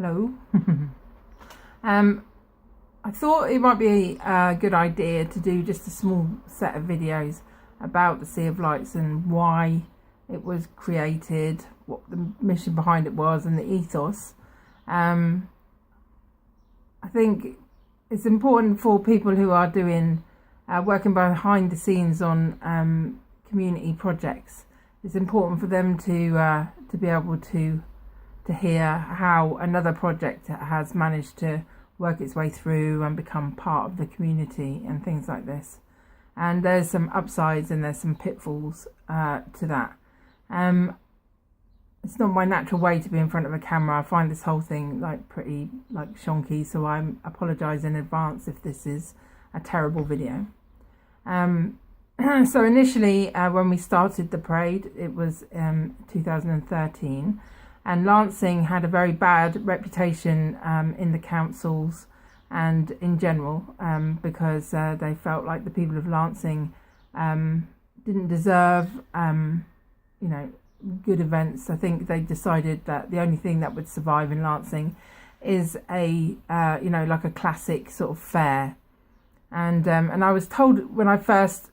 Hello. I thought it might be a good idea to do just a small set of videos about the Sea of Lights and why it was created, what the mission behind it was, and the ethos. I think it's important for people who are doing working behind the scenes on community projects. It's important for them to be able to hear how another project has managed to work its way through and become part of the community and things like this. And there's some upsides and there's some pitfalls to that. It's not my natural way to be in front of a camera. I find this whole thing pretty shonky, so I apologise in advance if this is a terrible video. So initially, when we started the parade, it was 2013, and Lancing had a very bad reputation in the councils and in general because they felt like the people of Lancing didn't deserve, good events. I think they decided that the only thing that would survive in Lancing is a classic sort of fair. And I was told when I first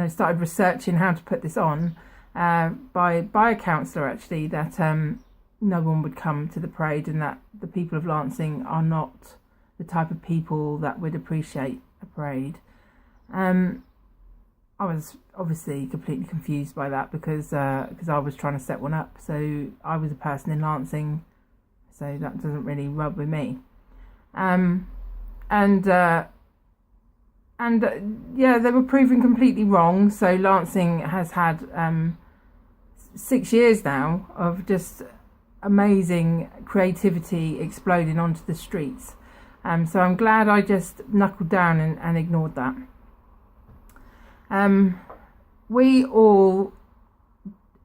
started researching how to put this on by a councillor actually that no one would come to the parade and that the people of Lancing are not the type of people that would appreciate a parade. I was obviously completely confused by that because I was trying to set one up. So I was a person in Lancing, so that doesn't really rub with me. They were proven completely wrong. So Lancing has had 6 years now of just amazing creativity exploding onto the streets. So I'm glad I just knuckled down and ignored that. We all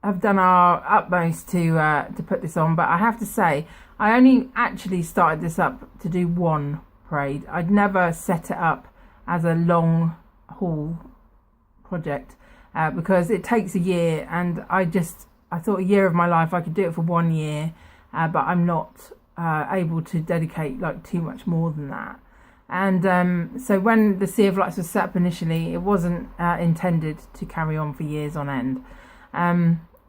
have done our utmost to put this on, but I have to say I only actually started this up to do one parade. I'd never set it up as a long haul project because it takes a year, and I thought a year of my life I could do it for 1 year, but I'm not able to dedicate too much more than that. And so when the Sea of Lights was set up initially, it wasn't intended to carry on for years on end.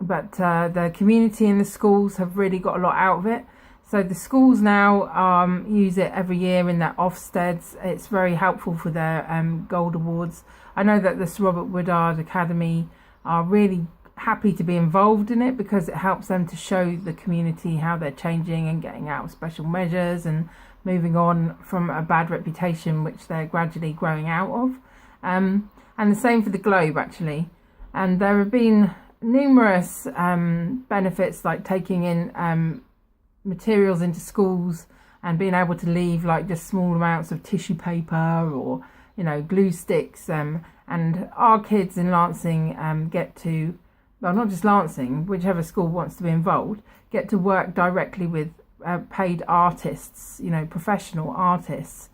But the community and the schools have really got a lot out of it. So the schools now use it every year in their Ofsteds. It's very helpful for their gold awards. I know that the Sir Robert Woodard Academy are really happy to be involved in it because it helps them to show the community how they're changing and getting out of special measures and moving on from a bad reputation which they're gradually growing out of. And the same for the Globe actually. And there have been numerous benefits like taking in materials into schools and being able to leave just small amounts of tissue paper or glue sticks, and our kids in Lancing get to, well, not just Lancing, whichever school wants to be involved, get to work directly with paid artists, professional artists,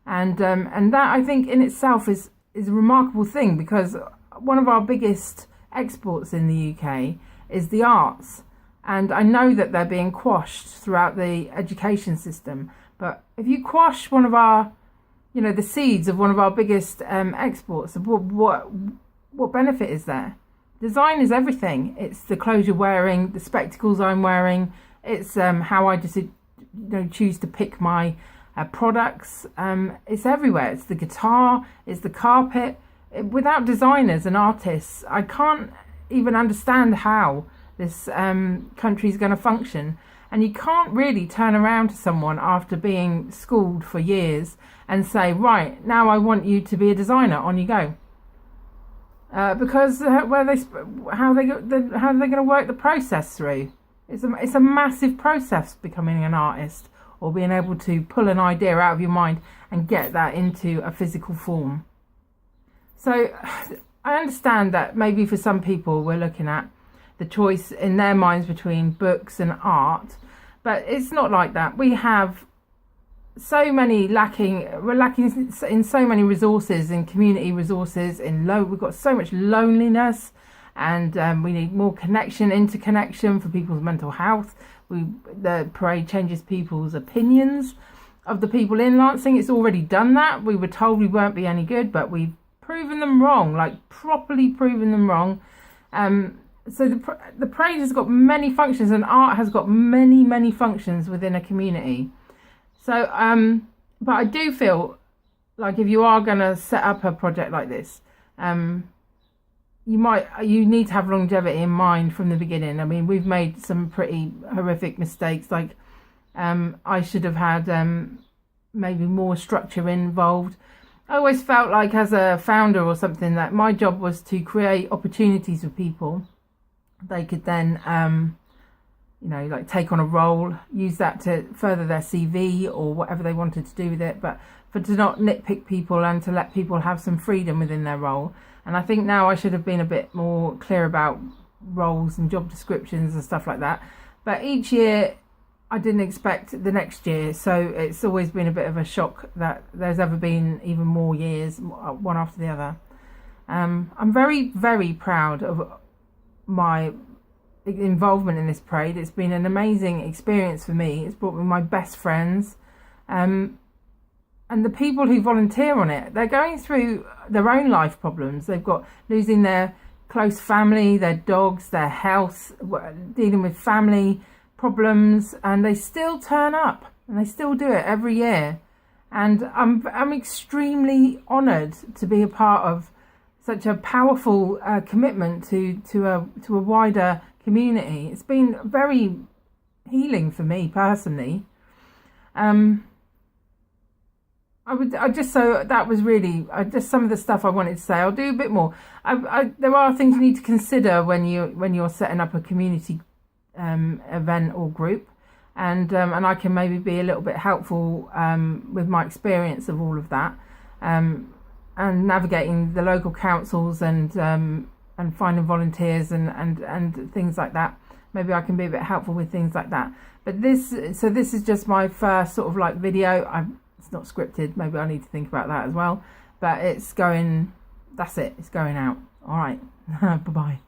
and that I think in itself is a remarkable thing because one of our biggest exports in the UK is the arts. And I know that they're being quashed throughout the education system. But if you quash one of our, the seeds of one of our biggest exports, what benefit is there? Design is everything. It's the clothes you're wearing, the spectacles I'm wearing. It's how I just choose to pick my products. It's everywhere. It's the guitar. It's the carpet. Without designers and artists, I can't even understand how this country is going to function. And you can't really turn around to someone after being schooled for years and say, right, now I want you to be a designer, on you go. Because how are they going to work the process through? It's a massive process becoming an artist or being able to pull an idea out of your mind and get that into a physical form. So I understand that maybe for some people we're looking at the choice in their minds between books and art, but it's not like that. We have we're lacking in so many resources, in community resources, we've got so much loneliness, and we need more interconnection for people's mental health. The parade changes people's opinions of the people in Lancing. It's already done that. We were told we won't be any good, but we've proven them wrong, like properly proven them wrong. So the parade has got many functions, and art has got many functions within a community. So, but I do feel like if you are going to set up a project like this, you need to have longevity in mind from the beginning. I mean, we've made some pretty horrific mistakes. Like, I should have had maybe more structure involved. I always felt like, as a founder or something, that my job was to create opportunities for people. They could then, like take on a role, use that to further their CV or whatever they wanted to do with it, but to not nitpick people and to let people have some freedom within their role. And I think now I should have been a bit more clear about roles and job descriptions and stuff like that. But each year I didn't expect the next year, so it's always been a bit of a shock that there's ever been even more years, one after the other. I'm very proud of my involvement in this parade. It's been an amazing experience for me. It's brought me my best friends, and the people who volunteer on it, they're going through their own life problems. They've got losing their close family, their dogs, their health, dealing with family problems, and they still turn up and they still do it every year. And I'm extremely honoured to be a part of such a powerful commitment to a wider community. It's been very healing for me personally. That was really just some of the stuff I wanted to say. I'll do a bit more. There are things you need to consider when you're setting up a community event or group, and I can maybe be a little bit helpful with my experience of all of that, and navigating the local councils and finding volunteers and things like that. Maybe I can be a bit helpful with things like that. But this is just my first sort of like video. It's not scripted. Maybe I need to think about that as well. But it's going. That's it. It's going out. All right. Bye bye.